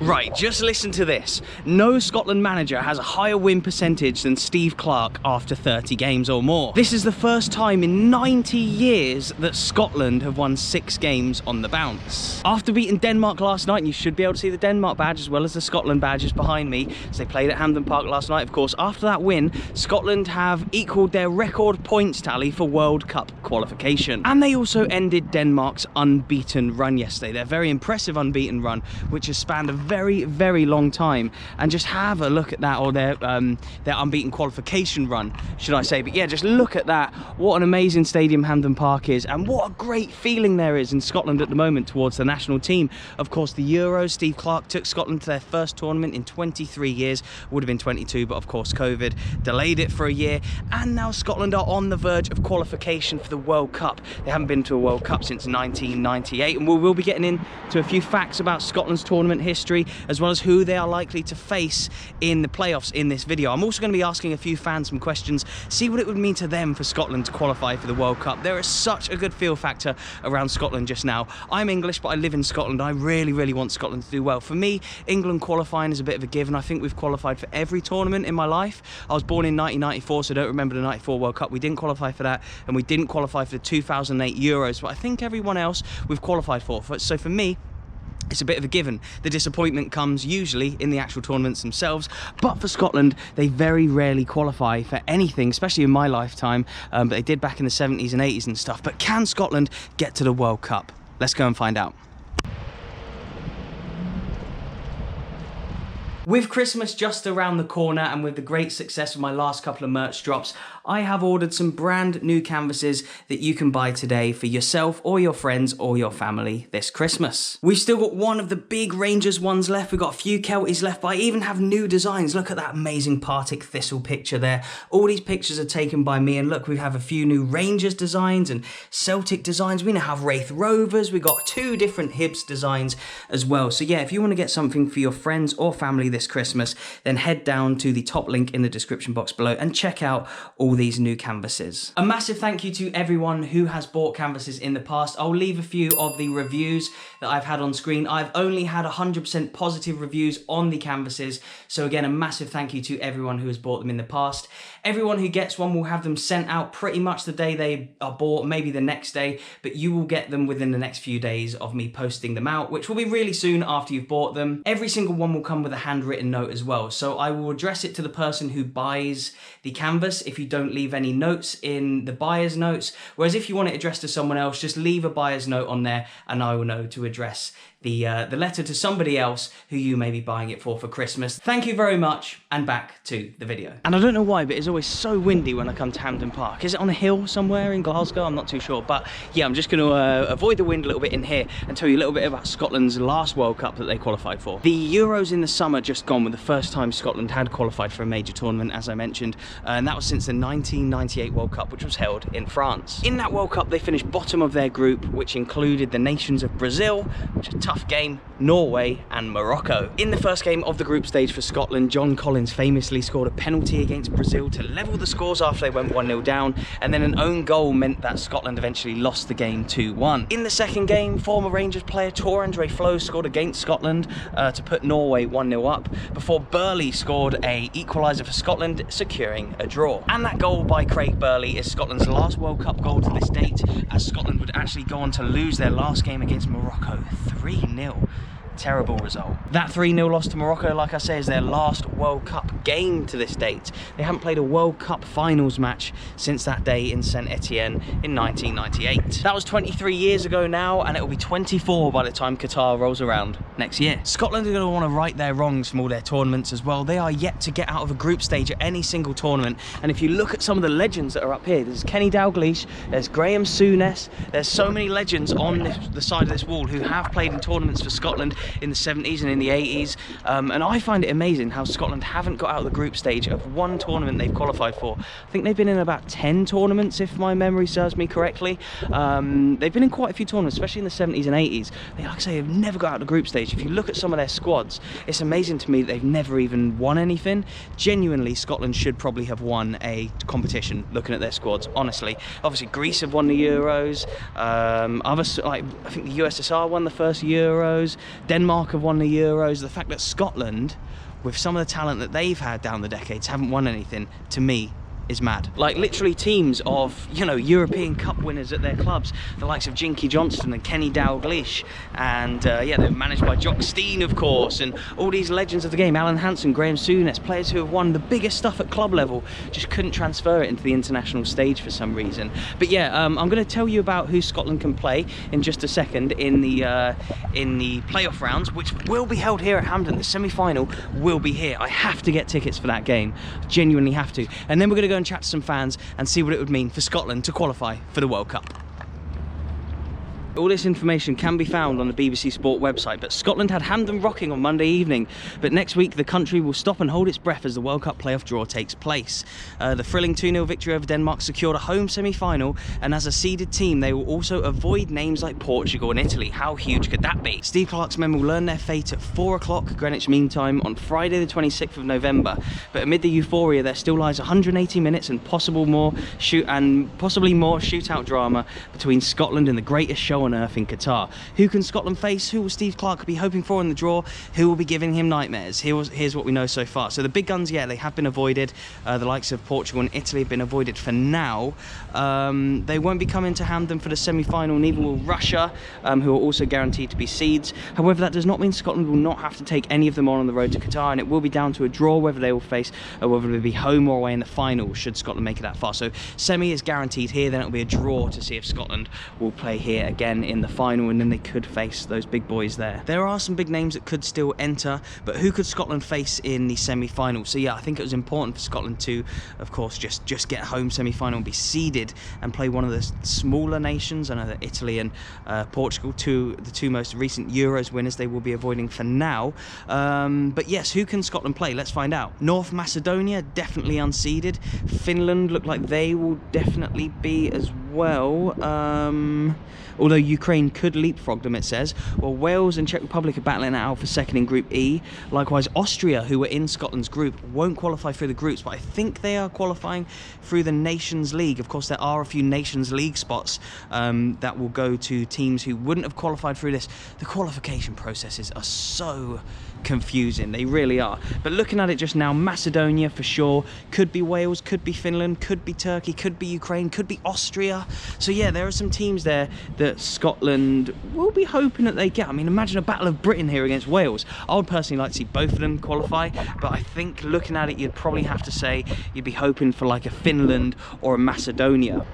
Right, just listen to this. No Scotland manager has a higher win percentage than Steve Clarke after 30 games or more. This is the first time in 90 years that Scotland have won 6 games on the bounce. After beating Denmark last night, and you should be able to see the Denmark badge as well as the Scotland badges behind me, as they played at Hampden Park last night, of course. After that win, Scotland have equalled their record points tally for World Cup qualification. And they also ended Denmark's unbeaten run yesterday, their very impressive unbeaten run, which has spanned a very long time. And just have a look at that, or their unbeaten qualification run, should I say. But yeah, just look at that. What an amazing stadium Hampden Park is, and what a great feeling there is in Scotland at the moment towards the national team. Of course, the Euros, Steve Clarke took Scotland to their first tournament in 23 years, would have been 22, but of course COVID delayed it for a year, and now Scotland are on the verge of qualification for the World Cup. They haven't been to a World Cup since 1998, and we'll be getting into a few facts about Scotland's tournament history, as well as who they are likely to face in the playoffs in this video. I'm also going to be asking a few fans some questions, see what it would mean to them for Scotland to qualify for the World Cup. There is such a good feel factor around Scotland just now. I'm English, but I live in Scotland. I really want Scotland to do well. For me, England qualifying is a bit of a given. I think we've qualified for every tournament in my life. I was born in 1994, so I don't remember the 94 World Cup. We didn't qualify for that, and we didn't qualify for the 2008 Euros, but I think everyone else we've qualified for. So for me, it's a bit of a given. The disappointment comes usually in the actual tournaments themselves, but for Scotland, they very rarely qualify for anything, especially in my lifetime, but they did back in the 70s and 80s and stuff. But can Scotland get to the World Cup? Let's go and find out. With Christmas just around the corner, and with the great success of my last couple of merch drops, I have ordered some brand new canvases that you can buy today for yourself or your friends or your family this Christmas. We've still got one of the big Rangers ones left. We've got a few Kelties left, but I even have new designs. Look at that amazing Partick Thistle picture there. All these pictures are taken by me, and look, we have a few new Rangers designs and Celtic designs. We now have Wraith Rovers. We've got 2 different Hibs designs as well. So yeah, if you want to get something for your friends or family this Christmas, then head down to the top link in the description box below and check out all these new canvases. A massive thank you to everyone who has bought canvases in the past. I'll leave a few of the reviews that I've had on screen. I've only had 100% positive reviews on the canvases, so again, a massive thank you to everyone who has bought them in the past. Everyone who gets one will have them sent out pretty much the day they are bought, maybe the next day, but you will get them within the next few days of me posting them out, which will be really soon after you've bought them. Every single one will come with a handwritten note as well, so I will address it to the person who buys the canvas if you don't leave any notes in the buyer's notes, whereas if you want it addressed to someone else, just leave a buyer's note on there and I will know to address the letter to somebody else who you may be buying it for Christmas. Thank you very much, and back to the video. And I don't know why, but it's always so windy when I come to Hampden Park. Is it on a hill somewhere in Glasgow? I'm not too sure, but yeah, I'm just going to avoid the wind a little bit in here and tell you a little bit about Scotland's last World Cup that they qualified for. The Euros in the summer just gone were the first time Scotland had qualified for a major tournament, as I mentioned, and that was since the 1998 World Cup, which was held in France. In that World Cup, they finished bottom of their group, which included the nations of Brazil, which is a tough game, Norway and Morocco. In the first game of the group stage for Scotland, John Collins famously scored a penalty against Brazil to level the scores after they went 1-0 down, and then an own goal meant that Scotland eventually lost the game 2-1. In the second game, former Rangers player Tor-André Flo scored against Scotland to put Norway 1-0 up, before Burley scored a equaliser for Scotland, securing a draw. And that goal by Craig Burley is Scotland's last World Cup goal to this date, as Scotland would actually go on to lose their last game against Morocco 3-0. Terrible result. That 3-0 loss to Morocco, like I say, is their last World Cup game to this date. They haven't played a World Cup finals match since that day in Saint Etienne in 1998. That was 23 years ago now, and it will be 24 by the time Qatar rolls around next year. Scotland are going to want to right their wrongs from all their tournaments as well. They are yet to get out of a group stage at any single tournament, and if you look at some of the legends that are up here, there's Kenny Dalglish, there's Graham Souness, there's so many legends on the side of this wall who have played in tournaments for Scotland in the 70s and in the 80s, and I find it amazing how Scotland haven't got out of the group stage of one tournament they've qualified for. I think they've been in about 10 tournaments, if my memory serves me correctly. They've been in quite a few tournaments, especially in the 70s and 80s. They, like I say, have never got out of the group stage. If you look at some of their squads, it's amazing to me that they've never even won anything. Genuinely, Scotland should probably have won a competition, looking at their squads, honestly. Obviously, Greece have won the Euros. Others, like, I think the USSR won the first Euros. Denmark have won the Euros. The fact that Scotland, with some of the talent that they've had down the decades, haven't won anything, to me, is mad. Like, literally teams of, you know, European Cup winners at their clubs, the likes of Jinky Johnston and Kenny Dalglish, and yeah, they're managed by Jock Stein, of course, and all these legends of the game, Alan Hansen, Graham Souness, players who have won the biggest stuff at club level, just couldn't transfer it into the international stage for some reason. But yeah, I'm going to tell you about who Scotland can play in just a second in the playoff rounds, which will be held here at Hampden. The semi-final will be here. I have to get tickets for that game, genuinely have to. And then we're going to go and chat to some fans and see what it would mean for Scotland to qualify for the World Cup. All this information can be found on the BBC Sport website, but Scotland had Hampden rocking on Monday evening. But next week, the country will stop and hold its breath as the World Cup playoff draw takes place. The thrilling 2-0 victory over Denmark secured a home semi-final, and as a seeded team, they will also avoid names like Portugal and Italy. How huge could that be? Steve Clarke's men will learn their fate at 4 o'clock Greenwich Mean Time on Friday the 26th of November. But amid the euphoria, there still lies 180 minutes and possibly more shootout drama between Scotland and the greatest show on earth in Qatar. Who can Scotland face? Who will Steve Clarke be hoping for in the draw? Who will be giving him nightmares? Here's what we know so far. So the big guns, yeah, they have been avoided. The likes of Portugal and Italy have been avoided for now. They won't be coming to Hampden for the semi-final, neither will Russia, who are also guaranteed to be seeds. However, that does not mean Scotland will not have to take any of them on the road to Qatar, and it will be down to a draw whether they will face, whether they'll be home or away in the final, should Scotland make it that far. So semi is guaranteed here, then it'll be a draw to see if Scotland will play here again in the final, and then they could face those big boys there. There are some big names that could still enter, but who could Scotland face in the semi-final? So yeah, I think it was important for Scotland to, of course, just get home semi-final and be seeded and play one of the smaller nations. I know that Italy and Portugal, the two most recent Euros winners, they will be avoiding for now. But yes, who can Scotland play? Let's find out. North Macedonia, definitely unseeded. Finland look like they will definitely be as well. Although Ukraine could leapfrog them, it says. Well, Wales and Czech Republic are battling it out for second in Group E. Likewise, Austria, who were in Scotland's group, won't qualify through the groups, but I think they are qualifying through the Nations League. Of course, there are a few Nations League spots that will go to teams who wouldn't have qualified through this. The qualification processes are so confusing, they really are. But looking at it just now, Macedonia for sure, could be Wales, could be Finland, could be Turkey, could be Ukraine, could be Austria. So yeah, there are some teams there that Scotland will be hoping that they get. I mean, imagine a Battle of Britain here against Wales. I would personally like to see both of them qualify, but I think looking at it, you'd probably have to say you'd be hoping for like a Finland or a Macedonia.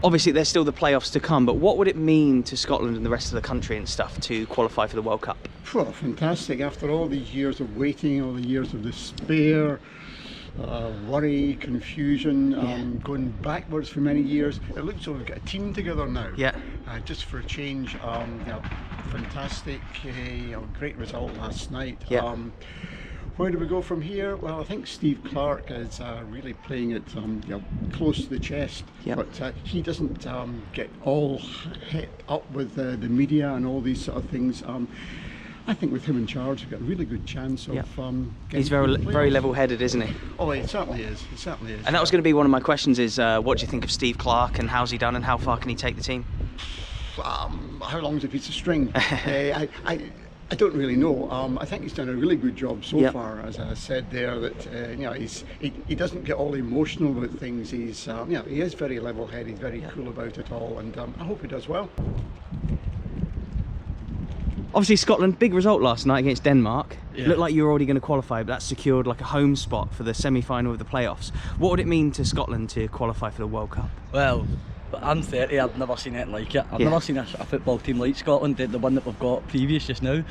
Obviously, there's still the playoffs to come, but what would it mean to Scotland and the rest of the country and stuff to qualify for the World Cup? Well, fantastic. After all these years of waiting, all the years of despair, worry, confusion, going backwards for many years, it looks like we've got a team together now. Yeah. Just for a change, fantastic, great result last night. Yeah. Where do we go from here? Well, I think Steve Clarke is really playing it close to the chest, but he doesn't get all hit up with the media and all these sort of things. I think with him in charge, we've got a really good chance of getting. He's very level-headed, isn't he? Oh, he certainly is. He certainly is. And that was going to be one of my questions: is what do you think of Steve Clarke and how's he done and how far can he take the team? How long's a piece of string? I don't really know. I think he's done a really good job so far, as I said there. That he doesn't get all emotional with things. He's he is very level-headed, very cool about it all, and I hope he does well. Obviously, Scotland, big result last night against Denmark. It looked like you were already going to qualify, but that secured like a home spot for the semi-final of the playoffs. What would it mean to Scotland to qualify for the World Cup? Well, I'm 30, I've never seen anything like it. I've never seen a football team like Scotland, the one that we've got previous just now.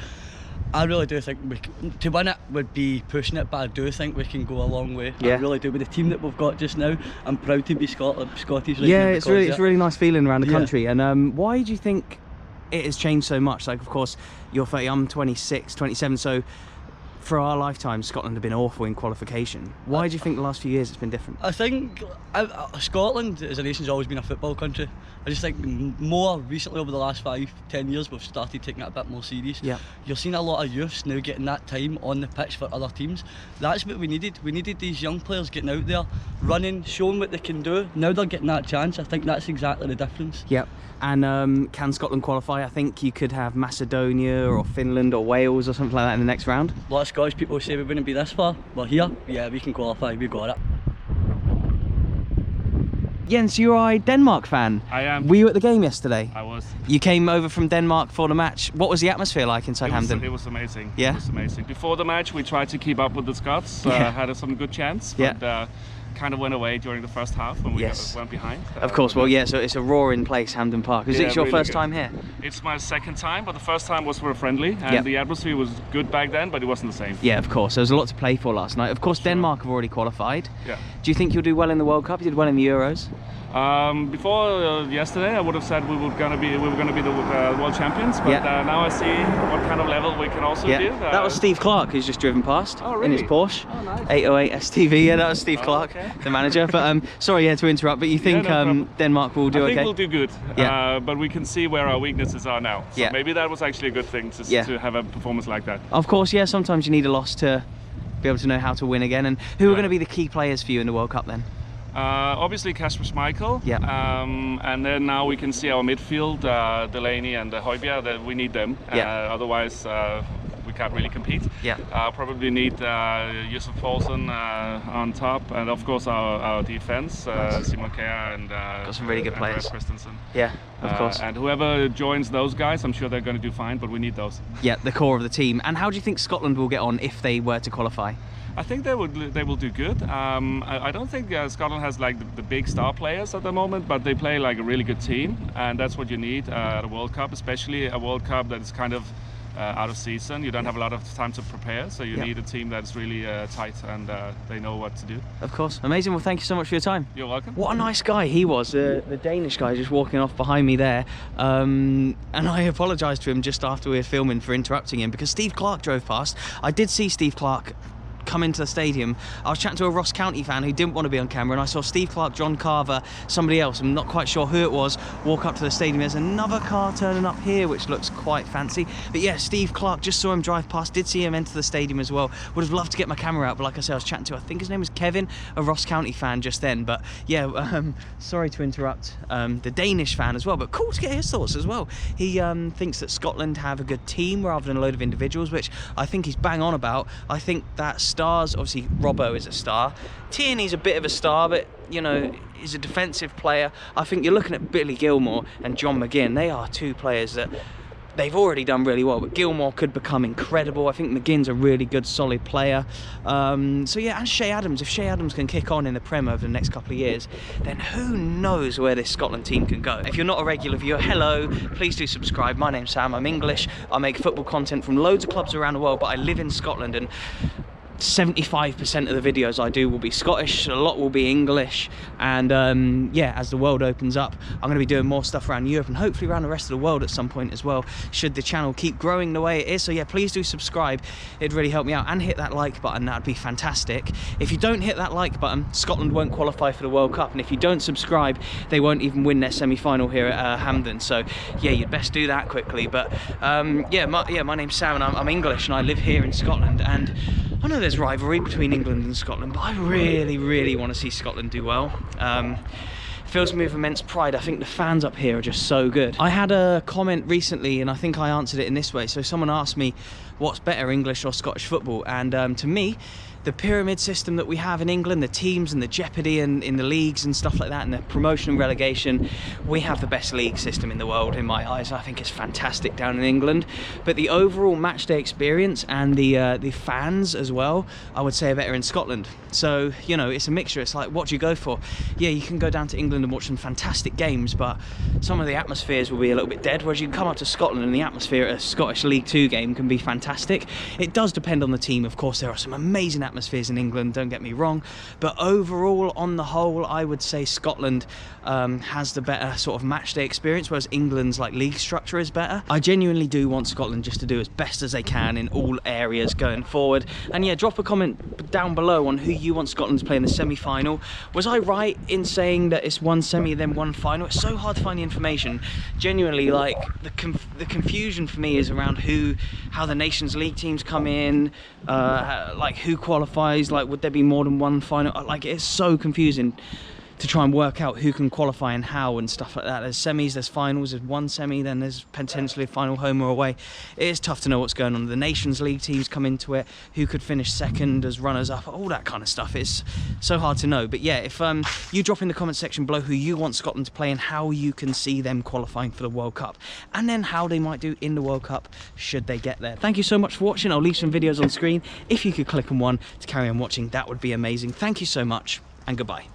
I really do think to win it would be pushing it, but I do think we can go a long way. I really do. With the team that we've got just now, I'm proud to be Scottish right now. Yeah, it's a really nice feeling around the country. And why do you think it has changed so much? Like, of course, you're 30, I'm 26, 27, so For our lifetime, Scotland have been awful in qualification. Why do you think the last few years it's been different? I think Scotland as a nation's always been a football country. I just think more recently over the last 5-10 years we've started taking it a bit more serious. Yeah. You're seeing a lot of youths now getting that time on the pitch for other teams. That's what we needed. We needed these young players getting out there, running, showing what they can do. Now they're getting that chance. I think that's exactly the difference. Yep. And can Scotland qualify? I think you could have Macedonia or Finland or Wales or something like that in the next round. A lot of Scottish people say we wouldn't be this far. We're here. Yeah, we can qualify. We've got it. Jens, you're a Denmark fan. I am. Were you at the game yesterday? I was. You came over from Denmark for the match. What was the atmosphere like inside Hampden? It was amazing. Yeah? It was amazing. Before the match, we tried to keep up with the Scots. Had some good chance, but kind of went away during the first half when we went behind. Of course, well, yeah, so it's a roaring place, Hampden Park. Is it your really first good. time here? It's my second time, but the first time was for a friendly, and the atmosphere was good back then, but it wasn't the same. Yeah, of course. There was a lot to play for last night. Of course, Denmark have already qualified. Yeah. Do you think you'll do well in the World Cup? You did well in the Euros. Before yesterday, I would have said we were gonna be the world champions, but now I see what kind of level we can also do. That was Steve Clarke who's just driven past in his Porsche. Oh, nice. 808 STV. Yeah, that was Steve Clarke, the manager. But sorry, to interrupt. But you think Denmark will do okay? I think we'll do good. Yeah. But we can see where our weaknesses are now. So maybe that was actually a good thing to have a performance like that. Of course, yeah. Sometimes you need a loss to be able to know how to win again. And who are going to be the key players for you in the World Cup then? Obviously Kasper Schmeichel, and then now we can see our midfield, Delaney and Højbjerg, that we need them. Otherwise we can't really compete. Probably need Yusuf Poulsen on top, and of course our defense, Simon Kjær and got some really good players. Christensen. Yeah, of course. And whoever joins those guys, I'm sure they're going to do fine, but we need those. Yeah, the core of the team. And how do you think Scotland will get on if they were to qualify? I think they will do good. I don't think Scotland has like the big star players at the moment, but they play like a really good team, and that's what you need at a World Cup, especially a World Cup that is kind of out of season. You don't have a lot of time to prepare, so you need a team that's really tight and they know what to do. Of course. Amazing. Well, thank you so much for your time. You're welcome. What a nice guy he was, the Danish guy just walking off behind me there. And I apologised to him just after we were filming for interrupting him because Steve Clarke drove past. I did see Steve Clarke come into the stadium. I was chatting to a Ross County fan who didn't want to be on camera, and I saw Steve Clarke, John Carver, somebody else, I'm not quite sure who it was, walk up to the stadium. There's another car turning up here which looks quite fancy, but yeah, Steve Clarke, just saw him drive past, did see him enter the stadium as well. Would have loved to get my camera out, but like I said, I was chatting to, I think his name was Kevin, a Ross County fan just then. But yeah, sorry to interrupt the Danish fan as well, but cool to get his thoughts as well. He thinks that Scotland have a good team rather than a load of individuals, which I think he's bang on about. I think that stars, obviously Robbo is a star, Tierney's a bit of a star, but you know, he's a defensive player. I think you're looking at Billy Gilmore and John McGinn. They are two players that they've already done really well, but Gilmore could become incredible. I think McGinn's a really good, solid player. So yeah, and Shea Adams. If Shea Adams can kick on in the Prem over the next couple of years, then who knows where this Scotland team can go. If you're not a regular viewer, hello, please do subscribe. My name's Sam, I'm English. I make football content from loads of clubs around the world, but I live in Scotland, and 75% of the videos I do will be Scottish, a lot will be English, and yeah, as the world opens up, I'm going to be doing more stuff around Europe and hopefully around the rest of the world at some point as well, should the channel keep growing the way it is. So yeah, please do subscribe, it'd really help me out, and hit that like button, that'd be fantastic. If you don't hit that like button, Scotland won't qualify for the World Cup, and if you don't subscribe, they won't even win their semi-final here at Hampden. So yeah, you'd best do that quickly. But yeah, my name's Sam, and I'm English, and I live here in Scotland, and I know there's rivalry between England and Scotland, but I really want to see Scotland do well. Fills me with immense pride. I think the fans up here are just so good. I had a comment recently, and I think I answered it in this way. So someone asked me, what's better, English or Scottish football? And to me, the pyramid system that we have in England, the teams and the jeopardy in the leagues and stuff like that, and the promotion and relegation, we have the best league system in the world in my eyes. I think it's fantastic down in England. But the overall matchday experience and the fans as well, I would say are better in Scotland. So, you know, it's a mixture. It's like, what do you go for? Yeah, you can go down to England England and watch some fantastic games, but some of the atmospheres will be a little bit dead, whereas you can come up to Scotland and the atmosphere at a Scottish League 2 game can be fantastic. It does depend on the team, of course. There are some amazing atmospheres in England, don't get me wrong, but overall, on the whole, I would say Scotland has the better sort of match day experience, whereas England's like league structure is better. I genuinely do want Scotland just to do as best as they can in all areas going forward. And yeah, drop a comment down below on who you want Scotland to play in the semi-final. Was I right in saying that it's one semi then one final? It's so hard to find the information. Genuinely, like the confusion for me is around how the Nations League teams come in, like who qualifies, like would there be more than one final? Like it's so confusing to try and work out who can qualify and how and stuff like that. There's semis, there's finals, there's one semi, then there's potentially a final home or away. It is tough to know what's going on. The Nations League teams come into it, who could finish second as runners-up, all that kind of stuff. It's so hard to know. But yeah, if you drop in the comment section below who you want Scotland to play and how you can see them qualifying for the World Cup, and then how they might do in the World Cup should they get there. Thank you so much for watching. I'll leave some videos on screen. If you could click on one to carry on watching, that would be amazing. Thank you so much, and goodbye.